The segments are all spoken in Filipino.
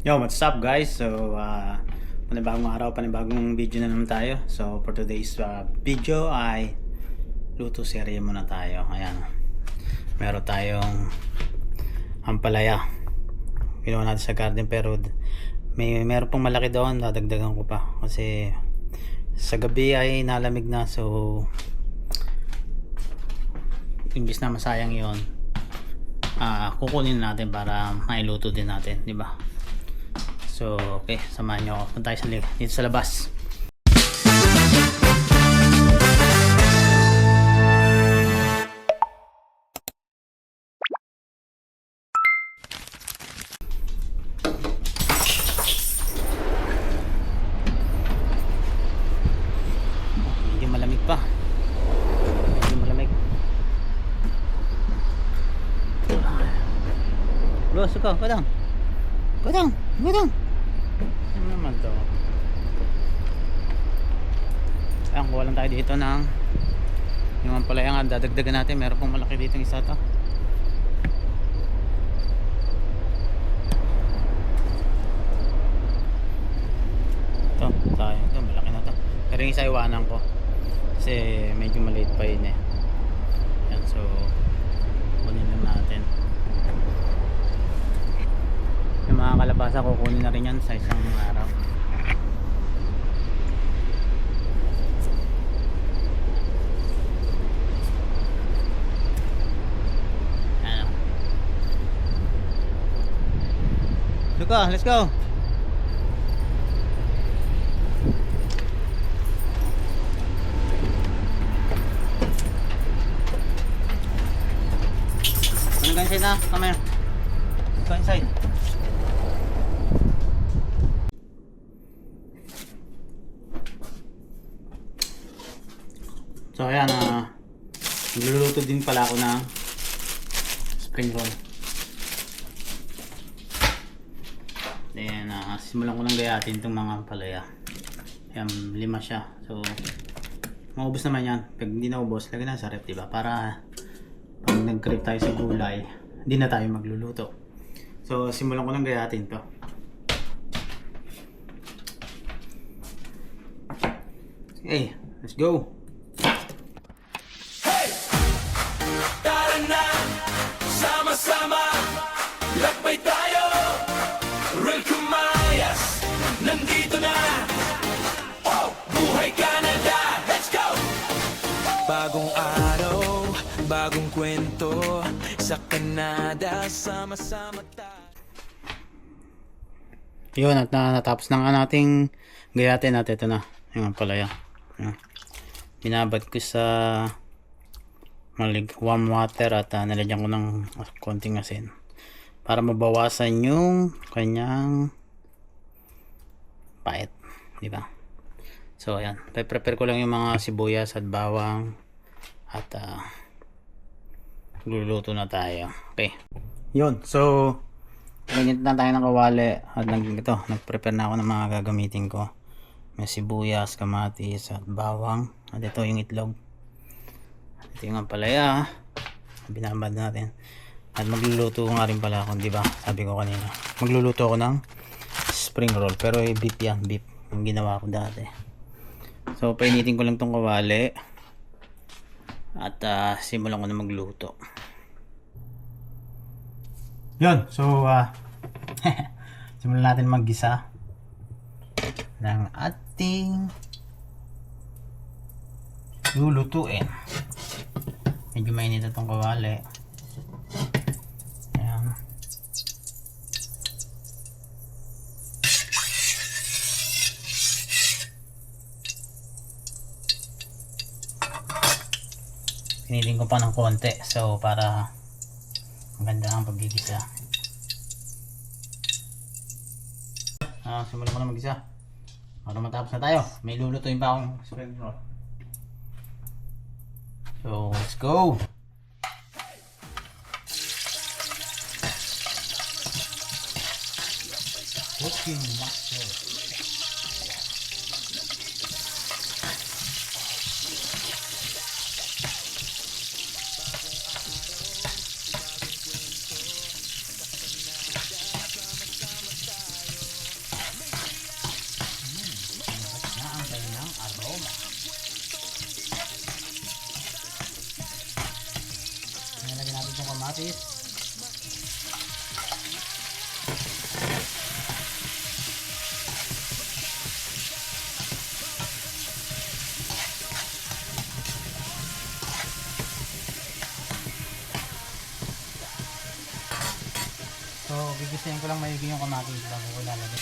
Yo, what's up guys? So, panibagong araw, panibagong video na naman tayo. So, for today's video ay luto serye muna tayo. Ayan. Meron tayong ampalaya. Ginawa natin sa garden pero meron pong malaki doon. Dadagdagan ko pa. Kasi sa gabi ay nalamig na. So, imbis na masayang yon, kukunin natin para mailuto din natin, di ba? So, okay, samahan nyo ako. Punta tayo dito sa labas. Medyo malamig pa. Medyo malamig. Bro, suka, go down. Go down, go down. Ano naman to? Ayan, kuha lang tayo dito ng yung ampalaya nga, dadagdagan natin. Meron pong malaki dito isa to. Ito, tayo. Ito, malaki na to. Pero yung isa iwanan ko kasi medyo maliit pa yun eh. Ayan, so kunin lang natin. Yung mga kalabasa kukunin na rin yan sa isang araw. Ano? Luka, let's go. Ano ka inside na? Come here. Go inside. So ayan, nagluluto din pala ako ng spring roll. Then simulan ko ng gayatin itong mga palaya. Ayan, 5 siya. So maubos naman yan. Pag hindi naubos, lagyan na sa ref, diba? Para pag nag-crave tayo sa gulay, hindi na tayo magluluto. So simulan ko ng gayatin to. Okay, let's go. Sama-sama, lakbay tayo. Real Kumayas, nandito na. Oh, buhay Canada, let's go. Bagong araw, bagong kwento. Sa Canada, sama-sama tayo. Yun, at natapos na nga nating gayatin natin. Ito na, yung palaya. Binabad ko sa warm water at nilagyan ko ng konting asin para mabawasan yung kanyang pait, di ba? So ayan, prepare ko lang yung mga sibuyas at bawang at luluto na tayo. Okay, yun, so ganyan na tayo ng kawali at nag-prepare na ako ng mga gagamitin ko. May sibuyas, kamatis at bawang at ito yung itlog. Ito yung ampalaya, binabad natin. At magluluto nga rin pala ako, di ba? Sabi ko kanina, magluluto ako ng spring roll, pero beef yan, beef yung ginawa ko dati. So painitin ko lang tong kawali at simulan ko na magluto. Yun, so simulan natin maggisa ng ating lulutuin. Medyo mainit itong kawali. Ayan. Pinitin ko pa ng konti. So, para maganda ang paggigisa. Simulan ko na mag-isa. Para matapos na tayo. May lulutuin pa akong spring roll. So let's go. Cooking master. itong kamatis. So, gigisayin ko lang maigi yung kamatis bago ko lalagay.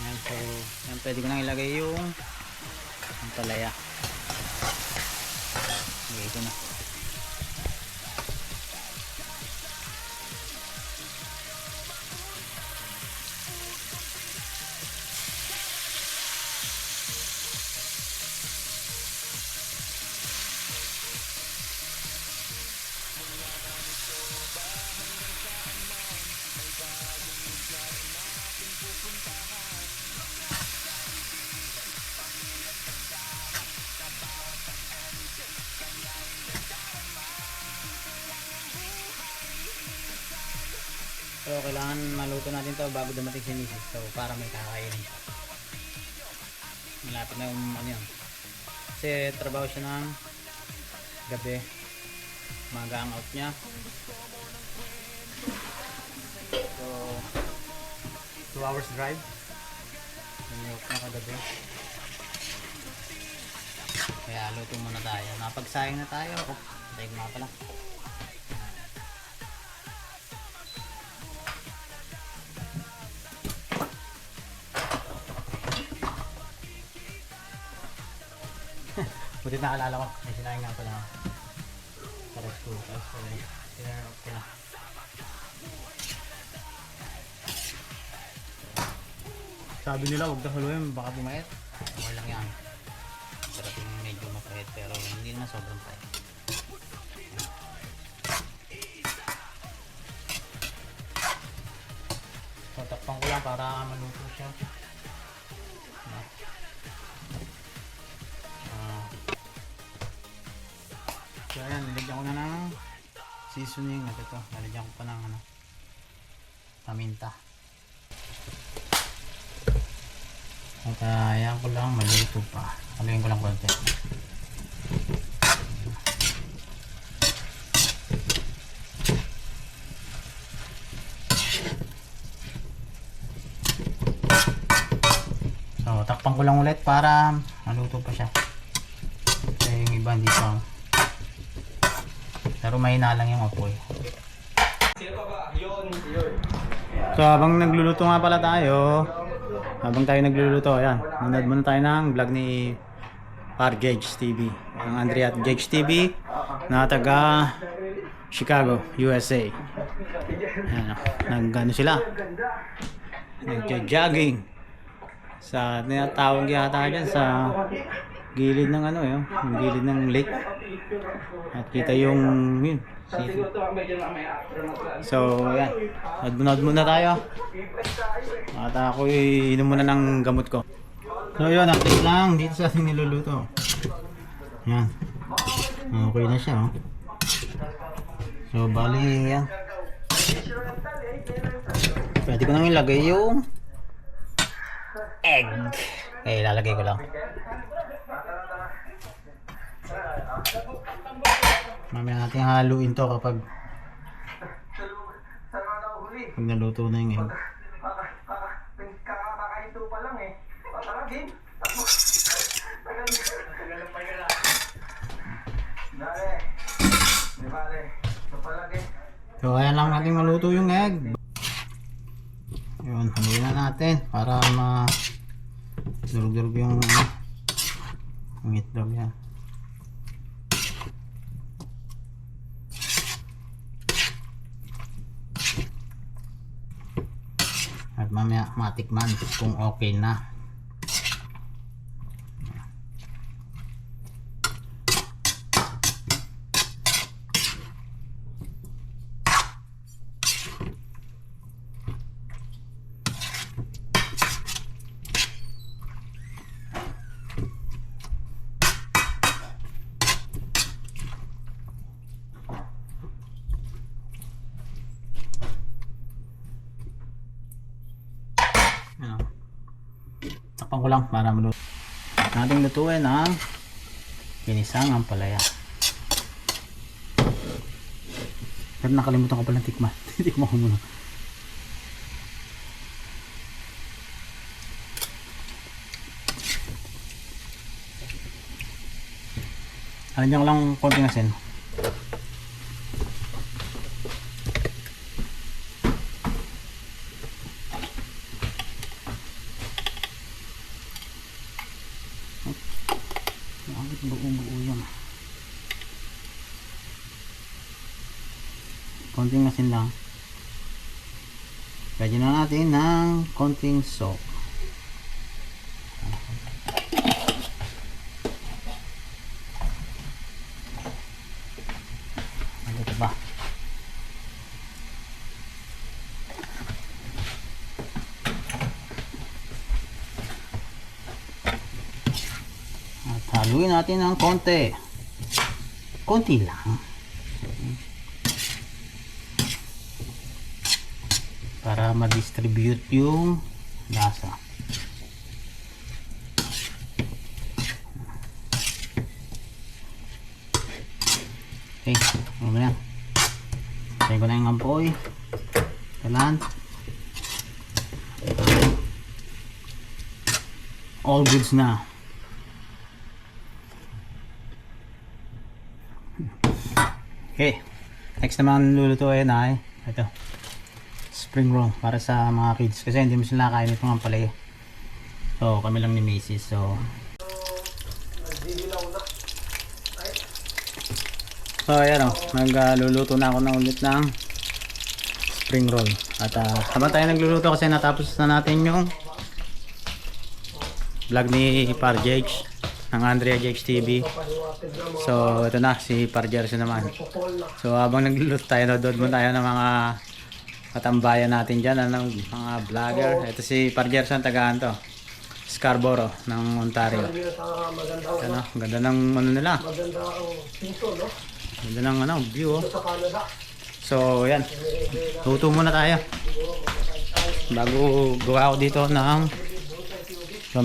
Ayan, so, yan, pwede ko nang ilagay yung palaya. Okay, ito na. So, kailangan maluto natin to bago dumating si Mrs. So, para may kakainin. Malapit na yung ano yun. Kasi trabaho siya ng gabi. Maga ang out niya. So, 2 hours drive. Yung out na kagabi. Kaya luto muna tayo. Napagsayang na tayo. Tayo nga pala. Buti nakalala ko. May sinaing nga pala. Para school. Sinarap ko na. Sabi nila huwag na haluin. Baka pumayat. Okay lang yan. Sarap yung medyo mapahit. Pero hindi naman sobrang pahit. So takpan ko lang para maluto siya. So ayan, nilagyan ko na ng seasoning at ito, nilagyan ko pa ng ano, paminta. At ayan ko lang, maluto pa. Haluin ko lang konti. So takpan ko lang ulit para maluto pa siya. Kasi yung iba hindi pa. Pero mahina lang yung apoy. So habang nagluluto nga pala tayo, habang tayo nagluluto, ayan, nanood muna tayo ng vlog ni Par Gage TV, ang Andrea at Gage TV na taga Chicago, USA. Ayan, nag-ano sila, nag-jogging sa tinatawag yata dyan sa gilid ng ano yun, yung gilid ng lake. At kita yung yun, city. So yan, nod muna tayo. At ako inom muna ng gamot ko. So yun, update lang dito sa ating niluluto. Yan, okay na siya, oh. So bali yan, pwede ko nang ilagay yung egg. Okay, lalagay ko lang. Mamaya natin haluin to kapag naluto na yung egg. Kakakaito pa lang eh. Patalagin. Dale. Di bale. Papalagin. So kaya lang natin maluto yung egg. Yun, haluin na natin para durug-durug yung itlog yan. At mamaya matikman kung okay na. Takpan ko lang para maluto. Nating lutuin ang ginisang ampalaya. Pero nakalimutan ko palang tikman. Tikman ko muna. Halagyan ko lang konting asin. Buo-buo yan. Konting asin lang. Lagyan na natin ng konting salt. Ano ito ba? At haluin natin ng konti. Konti lang. Para ma-distribute yung lasa. Okay, ano ba yan? Tayo ko na yung ampoy. Kailan? All goods na. Okay, next naman lulutuin ay ito, spring roll para sa mga kids kasi hindi mo sila kain ito nga pala eh. So kami lang ni Macy's. So ayan o, nagluluto na ako ng ulit ng spring roll. At habang tayo nagluluto kasi natapos na natin yung vlog ni Parjex ng Andrea Jex TV. So ito na si Parjex naman. So habang nagluluto tayo, nodod mo tayo ng mga katambayan natin dyan, mga vlogger. Ito si Parjex ang tagaan to, Scarborough ng Ontario. Ano, ganda ng ano nila. Ganda ng ano, view oh. So yan, luto muna tayo bago gawa ako dito ng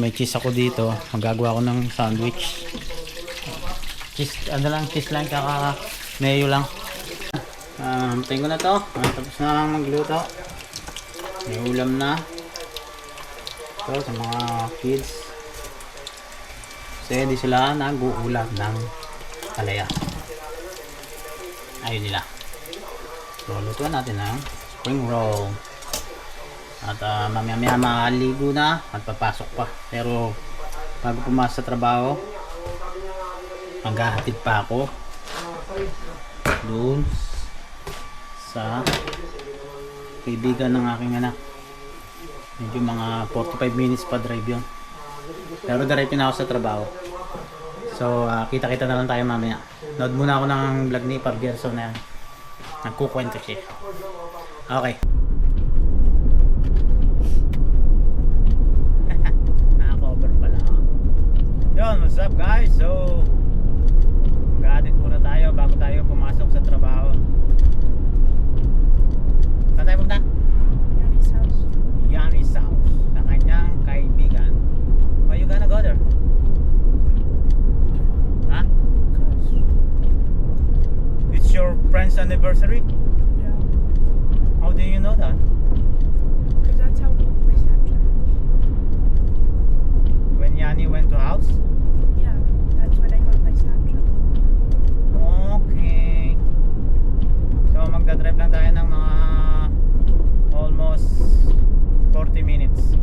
may cheese ako dito. Magagawa ako ng sandwich. Cheese, ano lang, cheese lang kaka mayo lang. Tayo ko na to. Tapos na lang magluto. May ulam na. So sa mga kids, kasi di sila nag-uulam ng palaya. Ayun nila. So lutuan natin ng spring roll. At mamaya maligo na at papasok pa. Pero bago pumasok sa trabaho, maghahatid pa ako doon sa kaibigan ng aking anak. Medyo mga 45 minutes pa drive yun. Pero diretso na ako sa trabaho. So kita-kita na lang tayo mamaya. Nood muna ako ng vlog ni Pargerso na nagkukwento siya. Okay. Yun, what's up guys? So mag-aadit muna tayo bago tayo pumasok sa trabaho. Saan tayo punta? Yanni's house. Yanni's house, sa kanyang kaibigan. Why you gonna go there? Huh? It's your friend's anniversary? Yeah. How do you know that? Because that's how my Snapchat. When Yanni went to house? Yeah. That's when I got my Snapchat. Okay. So magdadrive lang tayo ng mga almost 40 minutes.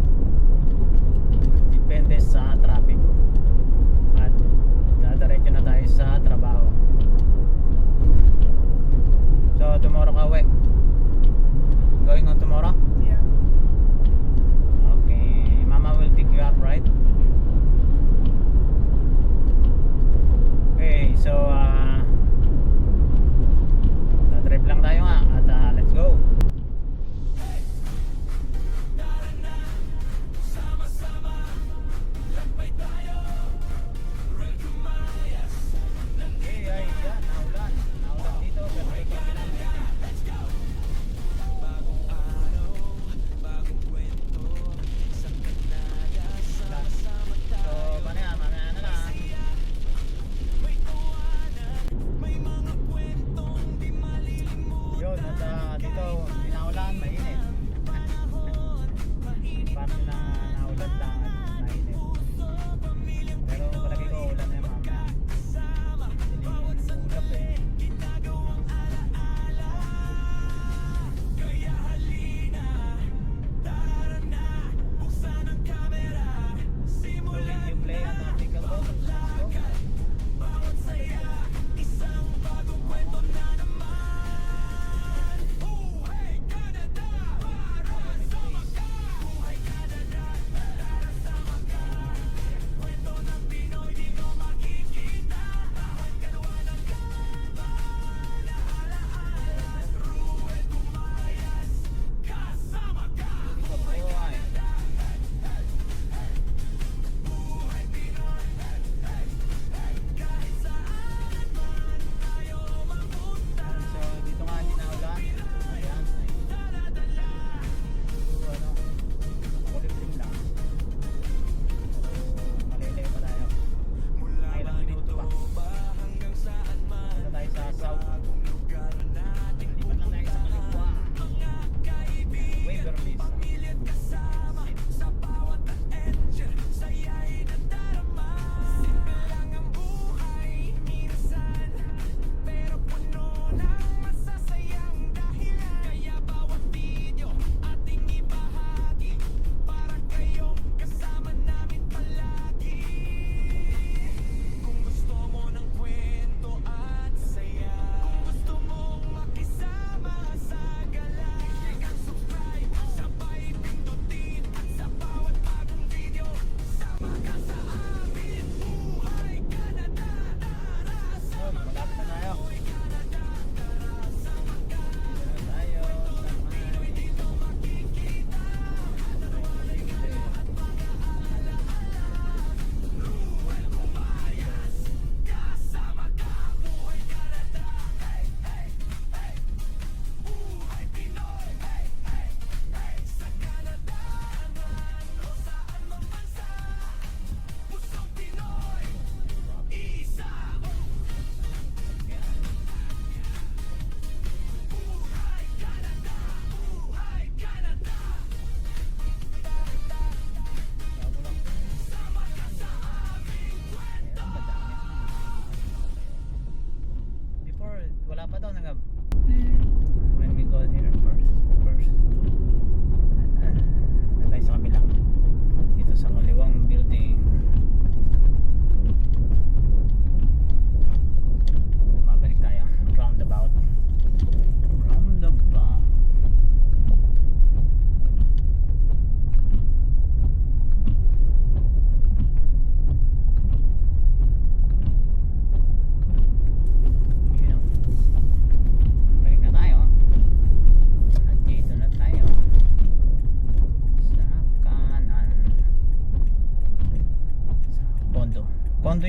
Depende sa traffic. At dadiretso na tayo sa trabaho. So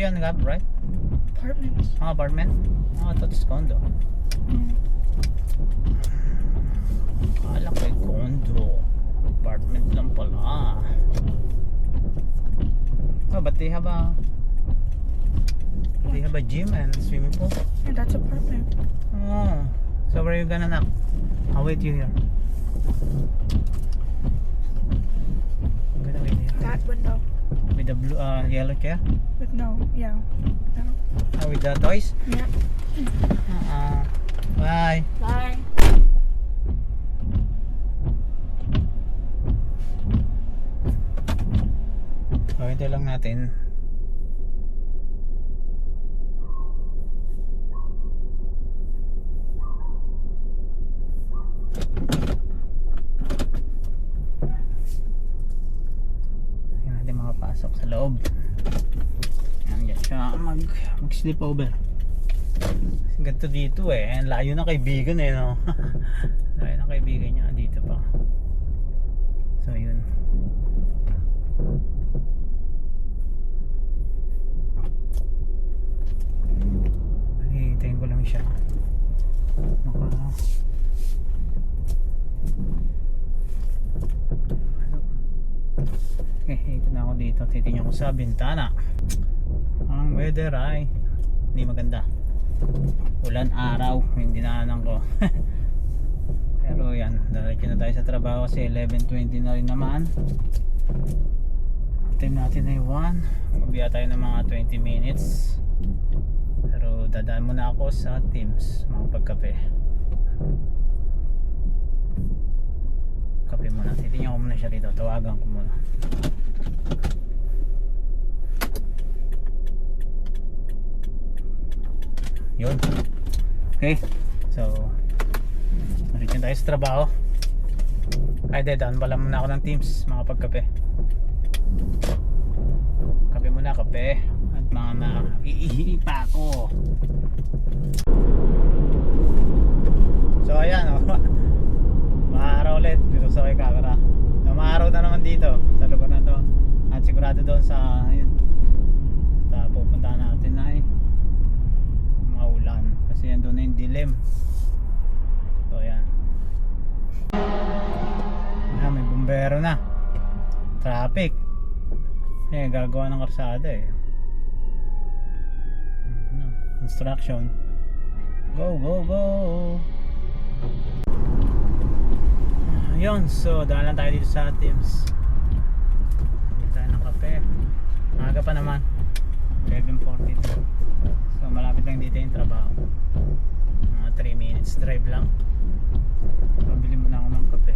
yan, Gab, right? Apartments. Apartment? I thought it's condo. Akala ko ay condo. Apartment lang pala. Oh, but they have a gym and swimming pool. And that's apartment. Oh, so where are you gonna knock? I'll wait you here. I'm gonna wait here. That window. With the blue, yellow chair? With no, yeah. No. With the toys? Yeah. Bye. Bye. So, ito lang natin. Tingnan natin makapasok sa loob. Yan siya mag-sleep over. Kasi ganito dito eh. Ang layo ng kaibigan eh, no? Layo ng kaibigan niya dito pa. So yun. Hintayin ko lang siya. Okay, ikot na ako dito. Titingnan ko sa bintana. Ang weather ay hindi maganda. Ulan, araw, yung dinaanan ko. Pero yan, diretso na tayo sa trabaho kasi 11:20 na rin naman. Time natin ay 1. Mabiya tayo ng mga 20 minutes. Pero dadaan muna ako sa Teams, mga pagkape. Kape muna, titingnan ko muna siya dito. Tawagan ko muna. Yun. Okay, so diretso tayo sa trabaho. Ay, dadaan pala muna ako ng Teams, mga pagkape. Kape muna, kape. At mga iihi pa ako. So ayan, oh. Maaraw ulit dito sa kay camera. Maaraw na naman dito sa lugar na to. At sigurado doon sa ayun, sa pupunta natin ay maulan kasi yan doon na yung dilim. So ayan. Ayan, may bumbero na. Traffic. Eh, gagawa ng karsada eh. Instruction. Go, go, go. Yun, so daan lang tayo dito sa Teams. Hindi tayo ng kape. Maaga pa naman, 11:42. So malapit lang dito yung trabaho. Mga 3 minutes drive lang. So bili muna ako ng kape.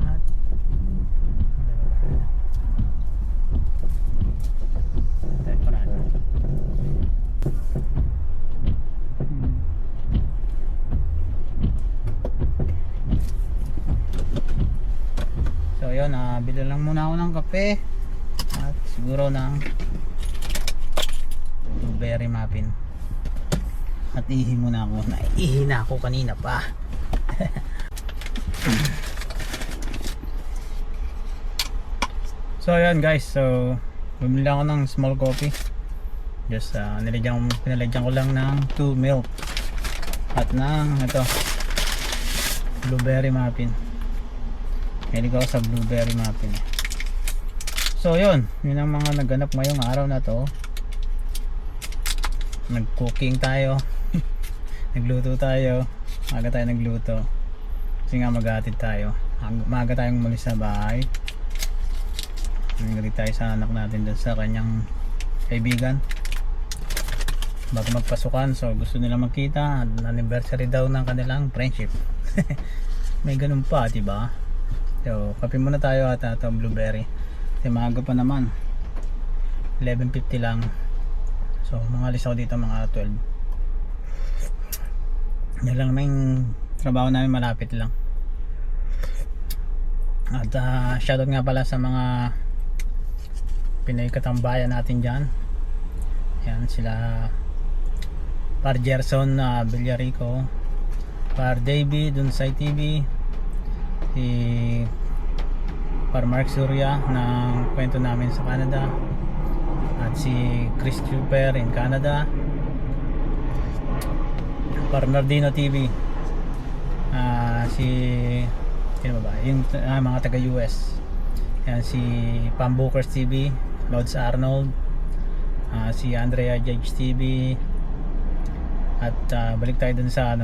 At tayo parada. So yun, bili lang muna ako ng kape at siguro ng blueberry muffin. At ihi muna ako. Naihi na ako kanina pa. So yun guys, so bumili ako ng small coffee. Just pinalagyan ko lang ng 2 milk at ng ito blueberry muffin. Hilig ako sa blueberry muffin. So yun ang mga naganap ngayong araw na to. Nag-cooking tayo. Nagluto tayo. Maaga tayo nagluto kasi nga maghatid tayo. Maaga tayong umalis sa bahay. Naghatid tayo sa anak natin dun sa kanyang kaibigan bago magpasukan. So gusto nila magkita. Anniversary daw ng kanilang friendship. May ganun pa, diba? So kape muna tayo at itong blueberry kasi maaga pa naman, 11:50 lang. So mga alis ako dito mga 12. Yan lang yung trabaho namin, malapit lang. At shoutout nga pala sa mga Pinoy katambayan natin dyan. Yan sila Par Gerson Villarico, Par Davey Dunsay TV, si Par Mark Surya ng kwento namin sa Canada, at si Chris Trooper in Canada, Bernardino TV, sino ba? Yung mga taga US. Yan, si Pam Bookers TV, Lods Arnold, si Andrea Judge TV, at balik tayo dun sa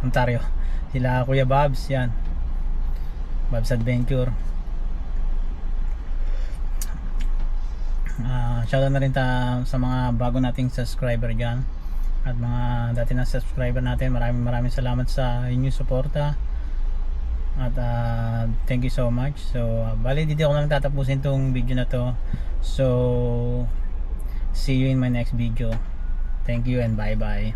Ontario, sila Kuya Babs, yan, Babs Adventure. Shoutout na rin sa mga bago nating subscriber dyan at mga dati na subscriber natin. Maraming salamat sa inyong suporta at thank you so much. So bali dito ako na lang tatapusin tong video na to. So see you in my next video. Thank you and bye bye.